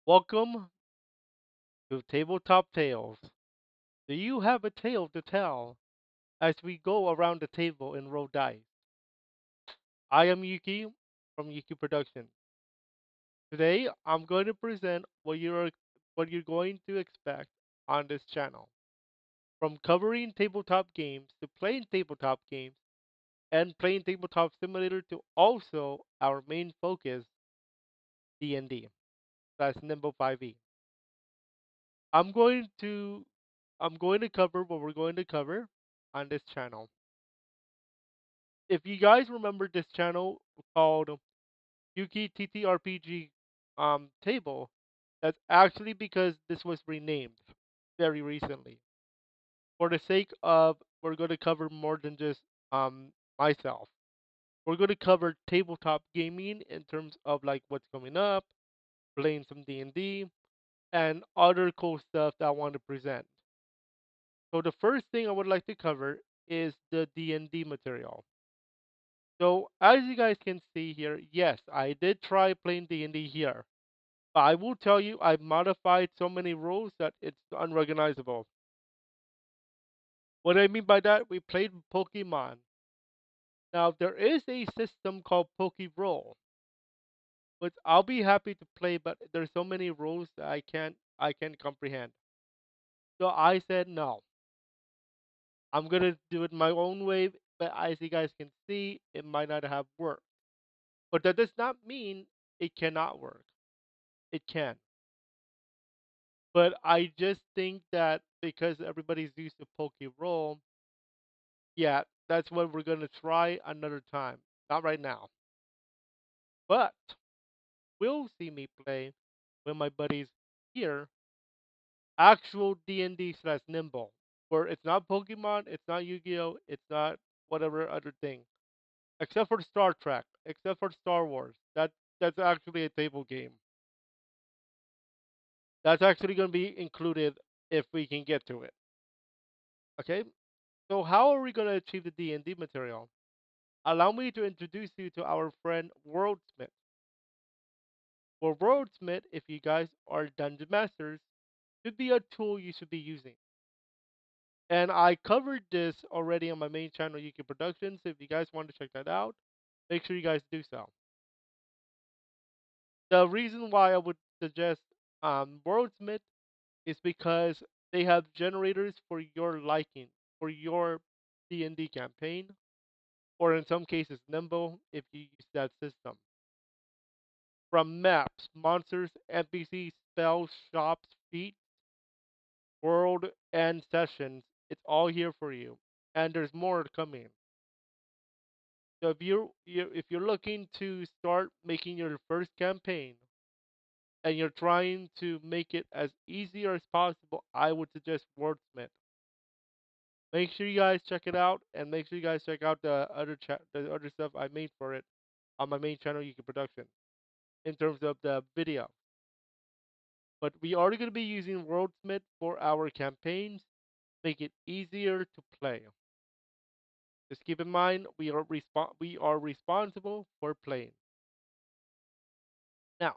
Welcome to Tabletop Tales. Do you have a tale to tell as we go around the table and roll dice? I am Yuki from Yuki Productions. Today, I'm going to present what you're going to expect on this channel. From covering tabletop games to playing tabletop games and playing Tabletop Simulator to also our main focus, D&D. That's Nimble 5e. I'm going to I'm going to cover what we're going to cover on this channel. If you guys remember this channel called Yuki TTRPG table, that's actually because this was renamed very recently. For the sake of we're going to cover more than just myself. We're going to cover tabletop gaming in terms of like what's coming up, playing some D&D, and other cool stuff that I want to present. So the first thing I would like to cover is the D&D material. So as you guys can see here, yes, I did try playing D&D here. But I will tell you, I've modified so many rules that it's unrecognizable. What I mean by that, we played Pokemon. Now there is a system called Roll, which I'll be happy to play, but there's so many rules that I can't comprehend. So I said no. I'm gonna do it my own way, but as you guys can see, it might not have worked. But that does not mean it cannot work. It can. But I just think that because everybody's used to Roll, yeah, that's what we're gonna try another time. Not right now. But will see me play with my buddies here actual D&D slash Nimble, where it's not Pokemon, it's not Yu-Gi-Oh, it's not whatever other thing, except for Star Trek, except for Star Wars. That's actually a table game. That's actually gonna be included if we can get to it. Okay. So how are we gonna achieve the D&D material? Allow me to introduce you to our friend Worldsmith. For Worldsmith, if you guys are dungeon masters, should be a tool you should be using. And I covered this already on my main channel, UK Productions. If you guys want to check that out, make sure you guys do so. The reason why I would suggest Worldsmith is because they have generators for your liking, for your D&D campaign, or in some cases Nimble if you use that system. From maps, monsters, NPCs, spells, shops, feats, world, and sessions, it's all here for you. And there's more coming. So if you're looking to start making your first campaign and you're trying to make it as easy as possible, I would suggest Wordsmith. Make sure you guys check it out, and make sure you guys check out the other stuff I made for it on my main channel, UK Production, in terms of the video. But we are going to be using Wordsmith for our campaigns, make it easier to play. Just keep in mind we are responsible for playing. Now,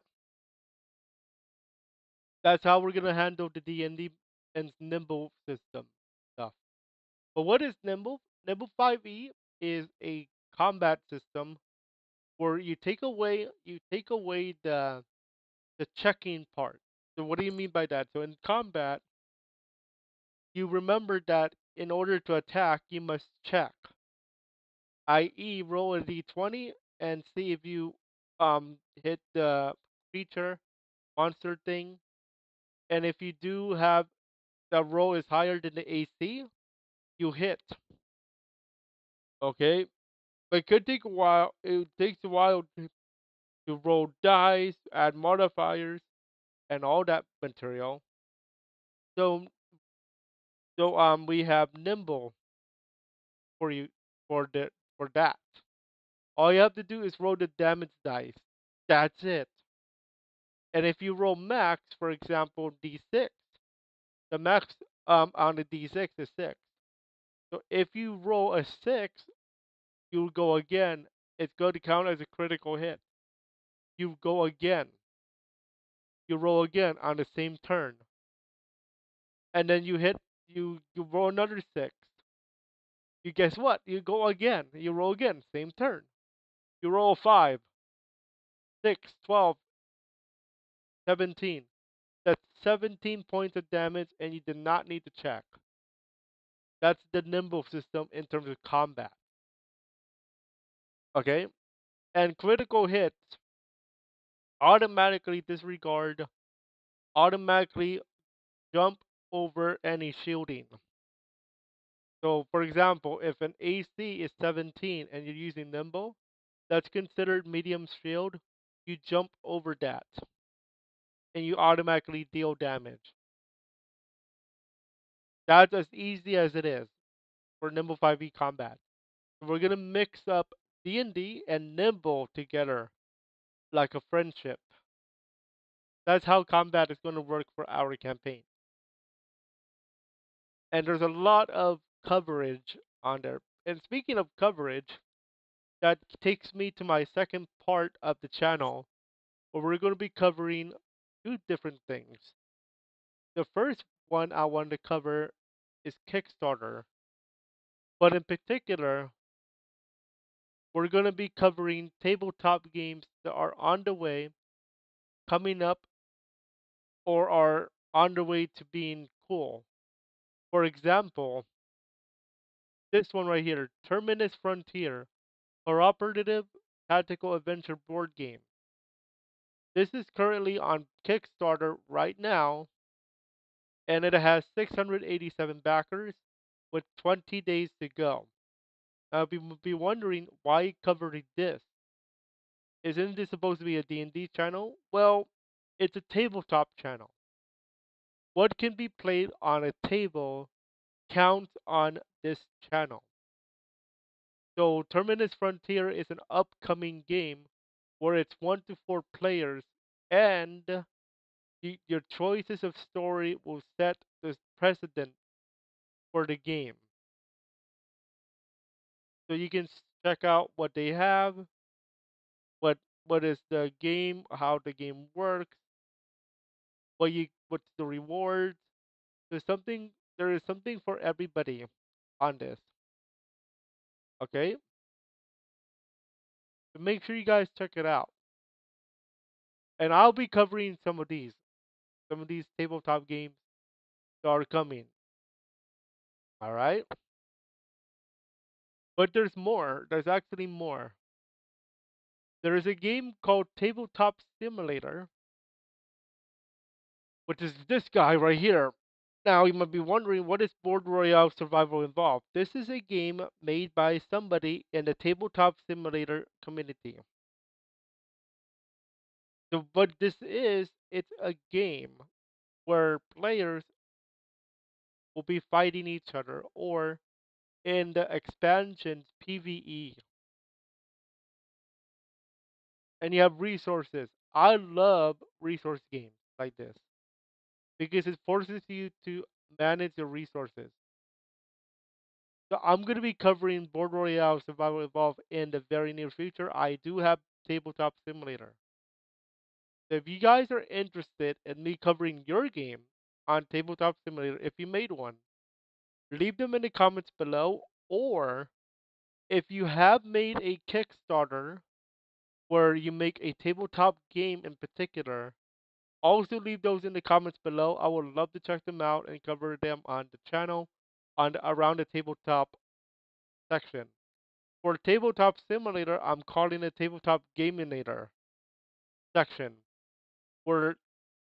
that's how we're gonna handle the D&D and Nimble system stuff. But what is Nimble? Nimble 5e is a combat system where you take away the checking part. So what do you mean by that? So in combat, you remember that in order to attack, you must check, i.e., roll a d20 and see if you hit the creature monster thing, and if you do have the roll is higher than the AC, you hit. Okay, but it could take a while. It takes a while to roll dice, add modifiers, and all that material. So we have Nimble for you for the for that. All you have to do is roll the damage dice. That's it. And if you roll max, for example, D6, the max on the D6 is 6. So if you roll a 6, you go again. It's going to count as a critical hit. You go again. You roll again on the same turn, and then you roll another six. You guess what? You go again. You roll again, same turn. You roll 5, 6, 12, 17. That's 17 points of damage, and you did not need to check. That's the Nimble system in terms of combat. Okay? And critical hits automatically disregard, automatically jump over any shielding. So, for example, if an AC is 17 and you're using Nimble, that's considered medium shield. You jump over that and you automatically deal damage. That's as easy as it is for Nimble 5e combat. We're gonna mix up D&D and Nimble together like a friendship. That's how combat is gonna work for our campaign. And there's a lot of coverage on there. And speaking of coverage, that takes me to my second part of the channel where we're going to be covering two different things. The first one I want to cover is Kickstarter, but in particular, we're going to be covering tabletop games that are on the way, coming up, or are on the way to being cool. For example, this one right here, Terminus Frontier, cooperative tactical adventure board game. This is currently on Kickstarter right now, and it has 687 backers with 20 days to go. Now, you be wondering why covering this. Isn't this supposed to be a D&D channel? Well, it's a tabletop channel. What can be played on a table counts on this channel. So, Terminus Frontier is an upcoming game where it's 1 to 4 players, and your choices of story will set the precedent for the game. So you can check out what they have, what what is the game, how the game works, what's the rewards. There is something for everybody on this. Okay? So make sure you guys check it out. And I'll be covering some of these tabletop games that are coming. Alright? But there's more. There's actually more. There is a game called Tabletop Simulator, which is this guy right here. Now, you might be wondering, what is Board Royale Survival involved? This is a game made by somebody in the Tabletop Simulator community. So, what this is, it's a game where players will be fighting each other, or in the expansions, PvE, and you have resources. I love resource games like this because it forces you to manage your resources. So I'm going to be covering Board Royale Survival Evolved in the very near future. I do have Tabletop Simulator. So if you guys are interested in me covering your game on Tabletop Simulator, if you made one, leave them in the comments below. Or if you have made a Kickstarter where you make a tabletop game in particular, also leave those in the comments below. I would love to check them out and cover them on the channel around the tabletop section. For Tabletop Simulator, I'm calling it Tabletop Gaminator section, where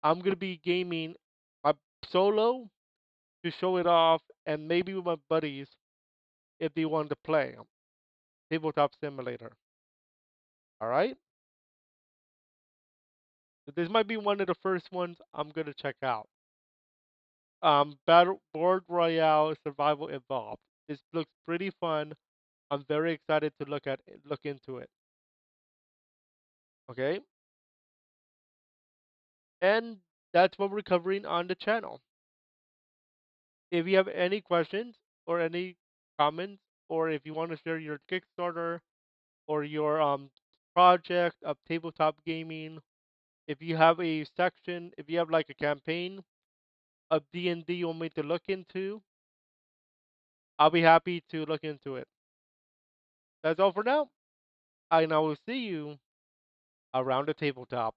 I'm gonna be gaming my solo to show it off, and maybe with my buddies if they want to play Tabletop Simulator. All right, so this might be one of the first ones I'm gonna check out. Battle Board Royale Survival Evolved. This looks pretty fun. I'm very excited to look into it. Okay, and that's what we're covering on the channel. If you have any questions or any comments, or if you want to share your Kickstarter or your project of tabletop gaming, If you have a section, if you have like a campaign of D&D you want me to look into, I'll be happy to look into it. That's all for now, and I will see you around the tabletop.